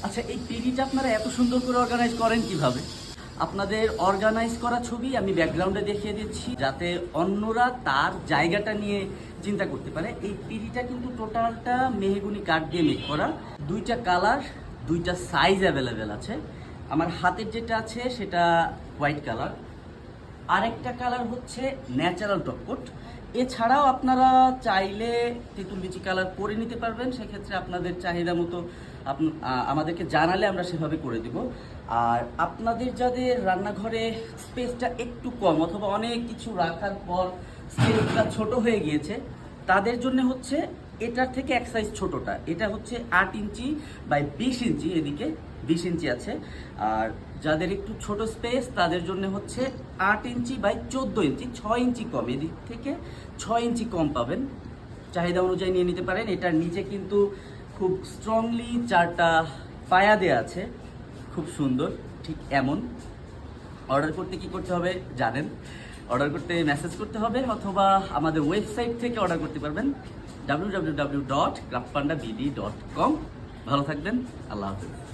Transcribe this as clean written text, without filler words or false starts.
আচ্ছা, এই পিডিটা আপনারা এত সুন্দর করে অর্গানাইজ করেন কিভাবে? আপনাদের অর্গানাইজ করা ছবি আমি ব্যাকগ্রাউন্ডে দেখিয়ে দিচ্ছি, যাতে অন্যরা তার জায়গাটা নিয়ে চিন্তা করতে পারে। এই পিডিটা কিন্তু টোটালটা মেহগুনি কাঠ দিয়ে মেক করা। দুইটা কালার, দুইটা সাইজ অ্যাভেলেবেল আছে। আমার হাতের যেটা আছে সেটা হোয়াইট কালার, আরেকটা কালার হচ্ছে ন্যাচারাল টপকোট। এছাড়াও আপনারা চাইলে তেঁতুল বিচি কালার করে নিতে পারবেন। সেক্ষেত্রে আপনাদের চাহিদা মতো আমাদেরকে জানালে আমরা সেভাবে করে দিব। আর আপনাদের যাদের রান্নাঘরে স্পেসটা একটু কম অথবা অনেক কিছু রাখার পর স্পেসটা ছোট হয়ে গিয়েছে, তাদের জন্য হচ্ছে এটার থেকে এক সাইজ ছোটটা। এটা হচ্ছে 8 ইঞ্চি বাই 20 ইঞ্চি, এদিকে 20 ইঞ্চি আছে। আর যাদের একটু ছোট স্পেস তাদের জন্য হচ্ছে 8 ইঞ্চি বাই 14 ইঞ্চি, 6 ইঞ্চি কম, এদিক থেকে 6 ইঞ্চি কম পাবেন। চাহিদা অনুযায়ী নিয়ে নিতে পারেন। এটার নিচে কিন্তু খুব স্ট্রংলি 4টা পায়া দেওয়া আছে, খুব সুন্দর। ঠিক এমন। অর্ডার করতে কি করতে হবে জানেন? অর্ডার করতে মেসেজ করতে হবে অথবা আমাদের ওয়েবসাইট থেকে অর্ডার করতে পারবেন, www.craftpandabd.com। ভালো থাকবেন, আল্লাহ হাফেজ।